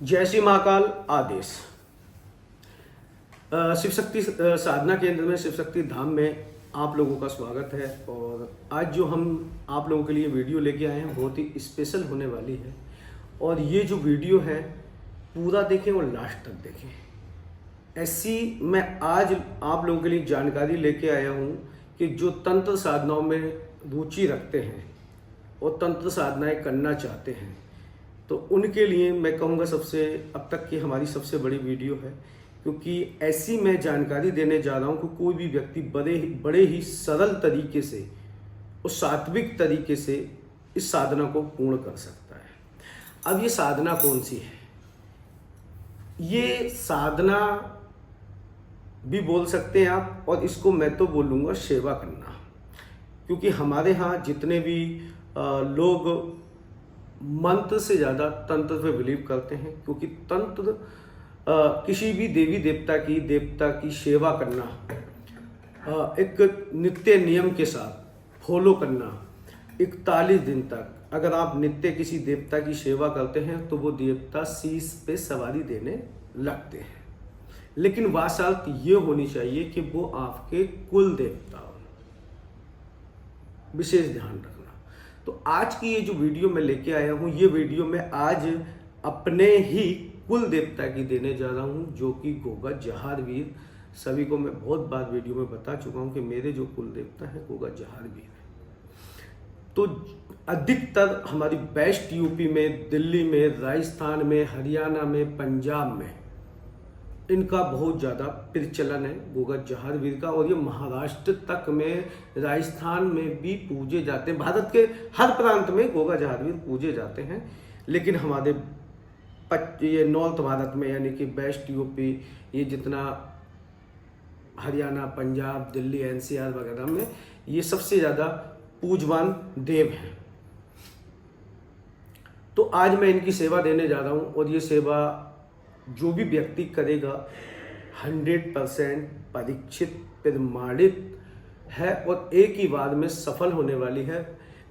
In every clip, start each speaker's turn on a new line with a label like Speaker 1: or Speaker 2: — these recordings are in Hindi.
Speaker 1: जय श्री महाकाल आदेश। शिव शक्ति साधना केंद्र में, शिव शक्ति धाम में आप लोगों का स्वागत है। और आज जो हम आप लोगों के लिए वीडियो लेके आए हैं बहुत ही स्पेशल होने वाली है। और ये जो वीडियो है पूरा देखें और लास्ट तक देखें। ऐसी मैं आज आप लोगों के लिए जानकारी लेके आया हूँ कि जो तंत्र साधनाओं में रुचि रखते हैं और तंत्र साधनाएं करना चाहते हैं तो उनके लिए मैं कहूँगा सबसे अब तक की हमारी सबसे बड़ी वीडियो है, क्योंकि ऐसी मैं जानकारी देने जा रहा हूँ कि कोई भी व्यक्ति बड़े ही सरल तरीके से और सात्विक तरीके से इस साधना को पूर्ण कर सकता है। अब ये साधना कौन सी है? ये साधना भी बोल सकते हैं आप, और इसको मैं तो बोलूँगा सेवा करना, क्योंकि हमारे यहाँ जितने भी लोग मंत्र से ज़्यादा तंत्र पे बिलीव करते हैं, क्योंकि तंत्र किसी भी देवी देवता की सेवा करना, एक नित्य नियम के साथ फॉलो करना 41 दिन तक। अगर आप नित्य किसी देवता की सेवा करते हैं तो वो देवता शीश पे सवारी देने लगते हैं, लेकिन वह शर्त ये होनी चाहिए कि वो आपके कुल देवता हो। विशेष ध्यान रखना। तो आज की ये जो वीडियो मैं लेके आया हूँ, ये वीडियो मैं आज अपने ही कुल देवता की देने जा रहा हूँ, जो कि गोगा जहारवीर। सभी को मैं बहुत बार वीडियो में बता चुका हूँ कि मेरे जो कुल देवता है गोगा जहारवीर है। तो अधिकतर हमारी बेस्ट यूपी में, दिल्ली में, राजस्थान में, हरियाणा में, पंजाब में इनका बहुत ज़्यादा प्रचलन है गोगा जहारवीर का। और ये महाराष्ट्र तक में, राजस्थान में भी पूजे जाते हैं। भारत के हर प्रांत में गोगा जहारवीर पूजे जाते हैं, लेकिन हमारे ये नॉर्थ भारत में यानी कि वेस्ट यूपी, ये जितना हरियाणा, पंजाब, दिल्ली, एनसीआर वगैरह में ये सबसे ज़्यादा पूजवान देव हैं। तो आज मैं इनकी सेवा देने जा रहा हूँ, और ये सेवा जो भी व्यक्ति करेगा 100% परीक्षित प्रमाणित है और एक ही बार में सफल होने वाली है।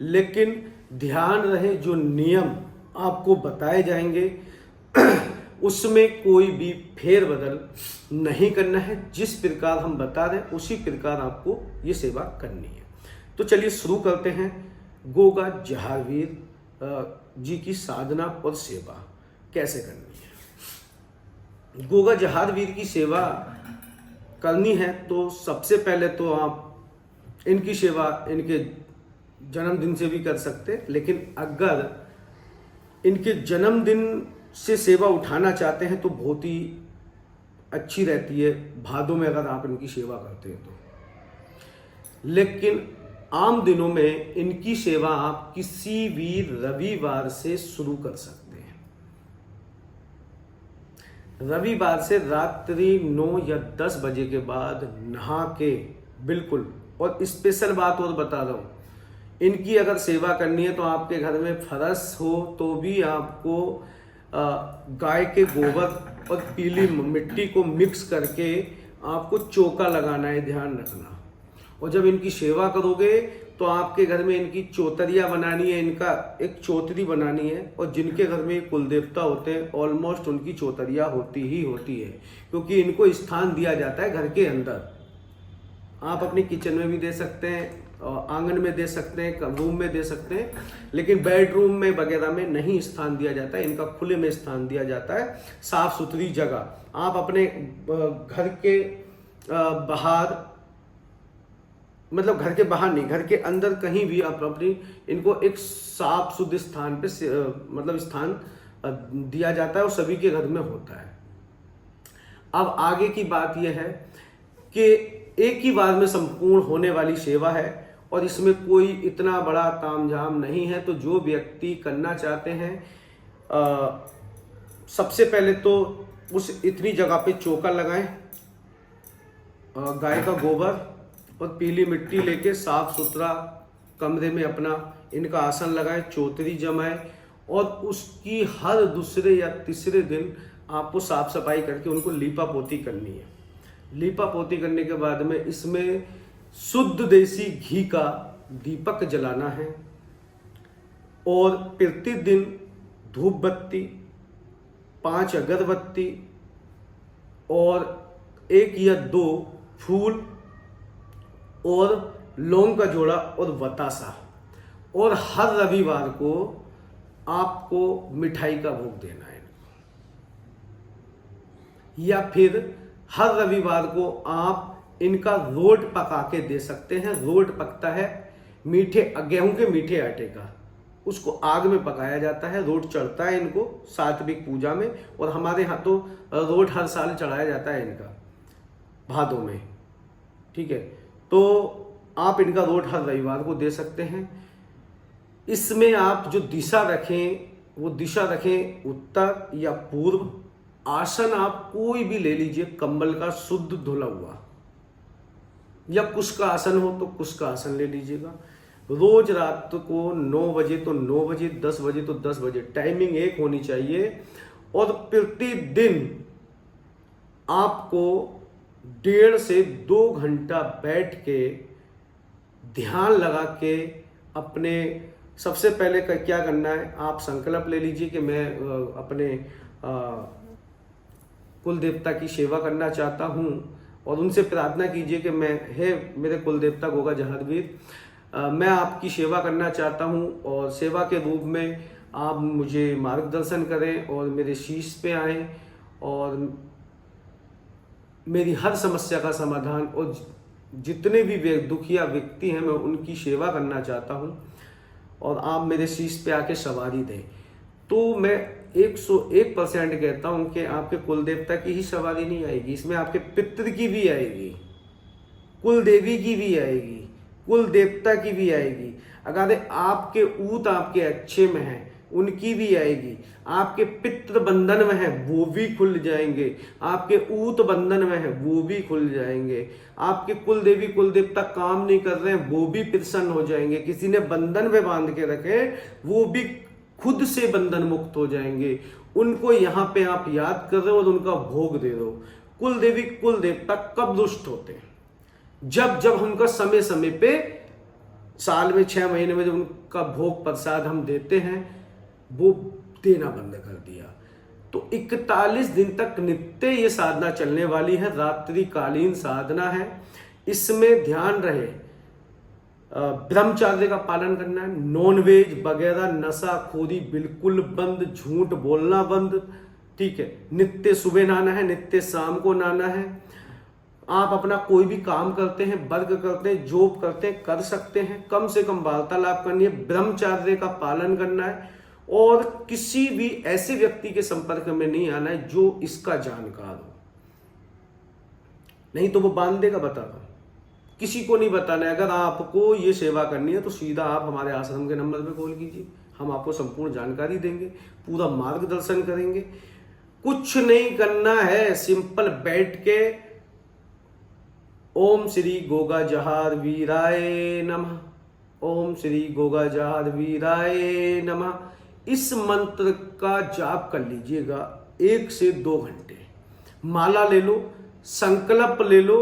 Speaker 1: लेकिन ध्यान रहे, जो नियम आपको बताए जाएंगे उसमें कोई भी फेरबदल नहीं करना है। जिस प्रकार हम बता रहे हैं उसी प्रकार आपको ये सेवा करनी है। तो चलिए शुरू करते हैं। गोगा जहारवीर जी की साधना और सेवा कैसे करनी है। गोगा जहारवीर की सेवा करनी है तो सबसे पहले तो आप इनकी सेवा इनके जन्मदिन से भी कर सकते हैं, लेकिन अगर इनके जन्मदिन से सेवा उठाना चाहते हैं तो बहुत ही अच्छी रहती है भादों में अगर आप इनकी सेवा करते हैं तो। लेकिन आम दिनों में इनकी सेवा आप किसी भी रविवार से शुरू कर सकते हैं। रविवार से रात्रि 9 या 10 बजे के बाद नहा के, बिल्कुल। और स्पेशल बात और बता रहा हूँ, इनकी अगर सेवा करनी है तो आपके घर में फरस हो तो भी आपको गाय के गोबर और पीली मिट्टी को मिक्स करके आपको चौका लगाना है, ध्यान रखना। और जब इनकी सेवा करोगे तो आपके घर में इनकी चौतरिया बनानी है, इनका एक चौतरी बनानी है। और जिनके घर में कुल देवता होते हैं ऑलमोस्ट उनकी चौतरिया होती है, क्योंकि इनको स्थान दिया जाता है घर के अंदर। आप अपनी किचन में भी दे सकते हैं, आंगन में दे सकते हैं, रूम में दे सकते हैं, लेकिन बेडरूम में वगैरह में नहीं स्थान दिया जाता है। इनका खुले में स्थान दिया जाता है, साफ सुथरी जगह। आप अपने घर के बाहर, मतलब घर के बाहर नहीं, घर के अंदर कहीं भी आप अपनी इनको एक साफ शुद्ध स्थान पे मतलब स्थान दिया जाता है, और सभी के घर में होता है। अब आगे की बात यह है कि एक ही बार में संपूर्ण होने वाली सेवा है और इसमें कोई इतना बड़ा तामझाम नहीं है। तो जो व्यक्ति करना चाहते हैं, सबसे पहले तो उस इतनी जगह पे चौका लगाएं, गाय का गोबर और पीली मिट्टी लेके साफ सुथरा कमरे में अपना इनका आसन लगाएं, चौतरी जमाएं, और उसकी हर दूसरे या तीसरे दिन आपको साफ सफाई करके उनको लीपा पोती करनी है। लीपा पोती करने के बाद में इसमें शुद्ध देसी घी का दीपक जलाना है, और प्रतिदिन धूप बत्ती 5 अगरबत्ती और 1 या 2 फूल और लौंग का जोड़ा और बतासा, और हर रविवार को आपको मिठाई का भोग देना है। या फिर हर रविवार को आप इनका रोट पका के दे सकते हैं। रोट पकता है गेहूं के मीठे आटे का, उसको आग में पकाया जाता है, रोट चढ़ता है इनको सात्विक पूजा में। और हमारे यहाँ तो रोट हर साल चढ़ाया जाता है इनका भादों में, ठीक है। तो आप इनका रोट हर रविवार को दे सकते हैं। इसमें आप जो दिशा रखें वो दिशा रखें उत्तर या पूर्व। आसन आप कोई भी ले लीजिए, कंबल का शुद्ध धुला हुआ, या कुश का आसन हो तो कुश का आसन ले लीजिएगा। रोज रात को 9 बजे तो 9 बजे, 10 बजे तो 10 बजे, टाइमिंग एक होनी चाहिए। और प्रतिदिन आपको 1.5 से 2 घंटा बैठ के ध्यान लगा के अपने, सबसे पहले क्या करना है, आप संकल्प ले लीजिए कि मैं अपने कुल देवता की सेवा करना चाहता हूँ, और उनसे प्रार्थना कीजिए कि हे मेरे कुल देवता गोगा जहादवीर, मैं आपकी सेवा करना चाहता हूँ, और सेवा के रूप में आप मुझे मार्गदर्शन करें और मेरे शीश पे आएँ और मेरी हर समस्या का समाधान, और जितने भी दुखिया व्यक्ति हैं मैं उनकी सेवा करना चाहता हूँ, और आप मेरे शीश पे आके सवारी दें। तो मैं 101% कहता हूँ कि आपके कुल देवता की ही सवारी नहीं आएगी, इसमें आपके पितृ की भी आएगी, कुल देवी की भी आएगी, कुल देवता की भी आएगी। अगर आपके ऊत आपके अच्छे में हैं उनकी भी आएगी, आपके पितृ बंधन में है वो भी खुल जाएंगे, आपके ऊत बंधन में है वो भी खुल जाएंगे, आपके कुल देवी कुल देवता काम नहीं कर रहे हैं वो भी प्रसन्न हो जाएंगे, किसी ने बंधन में बांध के रखे वो भी खुद से बंधन मुक्त हो जाएंगे। उनको यहाँ पे आप याद कर रहे हो और उनका भोग दे रहे हो। कुल देवी कुल देवता कब दुष्ट होते हैं? जब जब उनका समय समय पे, साल में 6 महीने में जब उनका भोग प्रसाद हम देते हैं वो देना बंद कर दिया। तो 41 दिन तक नित्य ये साधना चलने वाली है, रात्रिकालीन साधना है। इसमें ध्यान रहे ब्रह्मचर्य का पालन करना है, नॉनवेज वगैरह नशाखोरी बिल्कुल बंद, झूठ बोलना बंद, ठीक है। नित्य सुबह नहाना है, नित्य शाम को नहाना है। आप अपना कोई भी काम करते हैं, वर्क करते हैं, जॉब करते हैं, कर सकते हैं, कम से कम वार्तालाप करनी है, ब्रह्मचर्य का पालन करना है, और किसी भी ऐसे व्यक्ति के संपर्क में नहीं आना है जो इसका जानकार हो, नहीं तो वो बांध देगा। बता रहा हूं, किसी को नहीं बताना है। अगर आपको ये सेवा करनी है तो सीधा आप हमारे आश्रम के नंबर पे कॉल कीजिए, हम आपको संपूर्ण जानकारी देंगे, पूरा मार्गदर्शन करेंगे। कुछ नहीं करना है, सिंपल बैठ के ओम श्री गोगा जहार वीराय नमः, ओम श्री गोगा जहार वीराय नमः, इस मंत्र का जाप कर लीजिएगा 1 से 2 घंटे। माला ले लो, संकल्प ले लो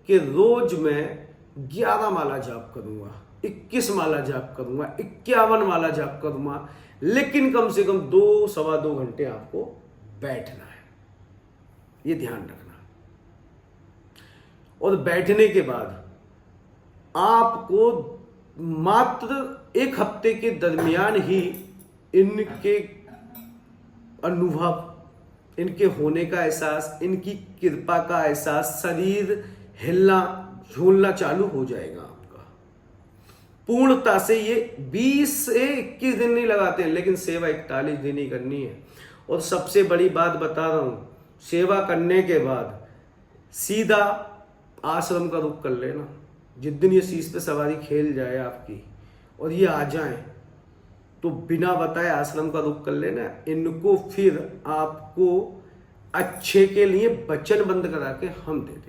Speaker 1: कि रोज मैं 11 माला जाप करूंगा, 21 माला जाप करूंगा, 51 माला जाप करूंगा, लेकिन कम से कम 2 सवा 2 घंटे आपको बैठना है, ये ध्यान रखना। और बैठने के बाद आपको मात्र 1 हफ्ते के दरमियान ही इनके अनुभव, इनके होने का एहसास, इनकी कृपा का एहसास, शरीर हिलना झूलना चालू हो जाएगा आपका पूर्णता से। ये 20 से 21 दिन नहीं लगाते हैं, लेकिन सेवा 41 दिन ही करनी है। और सबसे बड़ी बात बता रहा हूं, सेवा करने के बाद सीधा आश्रम का रुख कर लेना। जिस दिन ये शीश पे सवारी खेल जाए आपकी और ये आ जाए तो बिना बताए आश्रम का रुख कर लेना। इनको फिर आपको अच्छे के लिए वचनबंद करा के हम दे देंगे।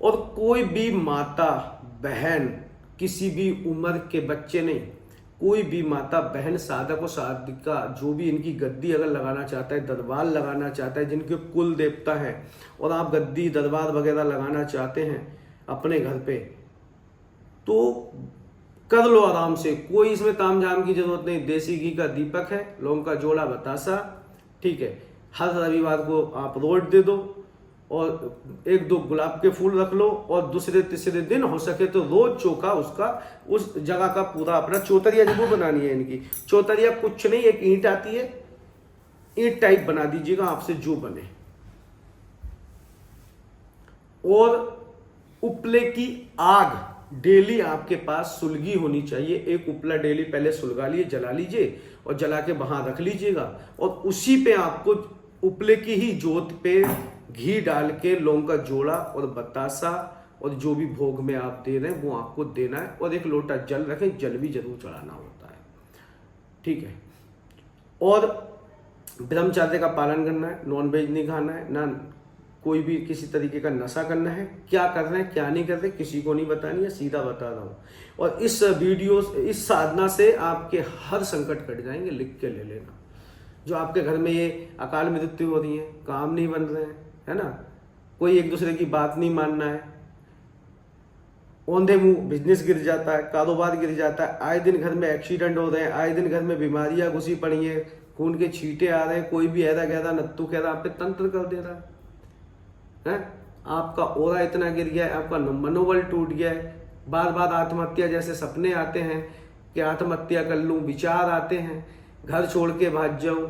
Speaker 1: और कोई भी माता बहन, किसी भी उम्र के बच्चे नहीं, कोई भी माता बहन, साधक और साधिका जो भी इनकी गद्दी अगर लगाना चाहता है, दरबार लगाना चाहता है, जिनके कुल देवता है और आप गद्दी दरबार वगैरह लगाना चाहते हैं अपने घर पे, तो कर लो आराम से, कोई इसमें तामझाम की जरूरत नहीं। देसी घी का दीपक है, लौंग का जोड़ा, बतासा, ठीक है। हर रविवार को आप रोट दे दो और 1-2 गुलाब के फूल रख लो, और दूसरे तीसरे दिन हो सके तो रोज चौका उसका उस जगह का पूरा अपना चौतरिया जरूर बनानी है। इनकी चौतरिया कुछ नहीं, एक ईंट आती है, ईंट टाइप बना दीजिएगा आपसे जो बने। और उपले की आग डेली आपके पास सुलगी होनी चाहिए। एक उपला डेली पहले सुलगा लिए, जला लीजिए और जला के वहां रख लीजिएगा, और उसी पे आपको उपले की ही जोत पे घी डाल के लौंग का जोड़ा और बतासा और जो भी भोग में आप दे रहे हैं वो आपको देना है। और 1 लोटा जल रखें, जल भी जरूर चढ़ाना होता है, ठीक है। और ब्रह्मचर्य का पालन करना है, नॉनवेज नहीं खाना है, ना कोई भी किसी तरीके का नशा करना है। क्या कर रहे हैं क्या नहीं कर रहे किसी को नहीं बतानी है, सीधा बता रहा हूँ। और इस वीडियो, इस साधना से आपके हर संकट कट जाएंगे, लिख के ले लेना। जो आपके घर में ये अकाल मृत्यु हो रही है, काम नहीं बन रहे हैं, है ना, कोई एक दूसरे की बात नहीं मानना है, औंधे मुंह बिजनेस गिर जाता है, कारोबार गिर जाता है, आए दिन घर में एक्सीडेंट हो रहे हैं, आए दिन घर में बीमारियां घुसी पड़ी हैं, खून के छींटे आ रहे हैं, कोई भी ऐरा गहरा नत्तू कहरा आप पे तंत्र कर दे रहा है। आपका ओरा इतना गिर गया है, आपका मनोबल टूट गया है, बार बार आत्महत्या जैसे सपने आते हैं कि आत्महत्या कर लूं, विचार आते हैं, घर छोड़ के भाग जाऊं।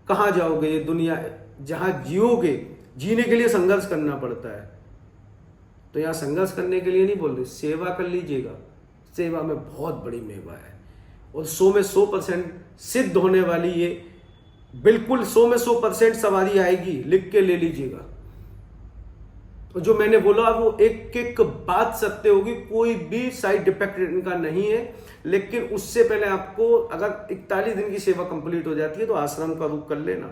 Speaker 1: कहाँ जाओगे? ये दुनिया जहां जियोगे, जीने के लिए संघर्ष करना पड़ता है। तो यहाँ संघर्ष करने के लिए नहीं बोल रहे, सेवा कर लीजिएगा, सेवा में बहुत बड़ी मेवा है। और 100 में 100% सिद्ध होने वाली ये, बिल्कुल 100 में 100% सवारी आएगी, लिख के ले लीजिएगा। और जो मैंने बोला वो एक एक बात सत्य होगी, कोई भी साइड इफेक्ट इनका नहीं है। लेकिन उससे पहले आपको, अगर 41 दिन की सेवा कंप्लीट हो जाती है तो आश्रम का रुख कर लेना,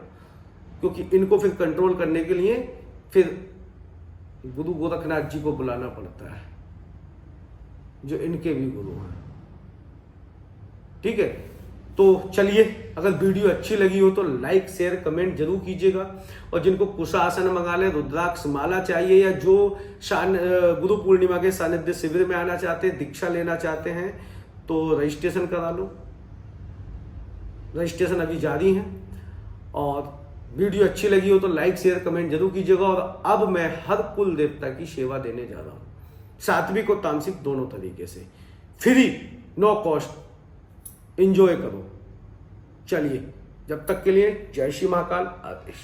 Speaker 1: क्योंकि इनको फिर कंट्रोल करने के लिए फिर गुरु गोरखनाथ जी को बुलाना पड़ता है, जो इनके भी गुरु हैं, ठीक है। तो चलिए, अगर वीडियो अच्छी लगी हो तो लाइक शेयर कमेंट जरूर कीजिएगा। और जिनको कुशासन मंगा ले, रुद्राक्ष माला चाहिए, या जो गुरु पूर्णिमा के सानिध्य शिविर में आना चाहते हैं, दीक्षा लेना चाहते हैं, तो रजिस्ट्रेशन करा लो। रजिस्ट्रेशन अभी जारी है। और वीडियो अच्छी लगी हो तो लाइक शेयर कमेंट जरूर कीजिएगा। और अब मैं हर कुल देवता की सेवा देने जा रहा हूं, सात्विक और तामसिक दोनों तरीके से, फ्री, नो कॉस्ट, एंजॉय करो। चलिए, जब तक के लिए जय श्री महाकाल, आदेश।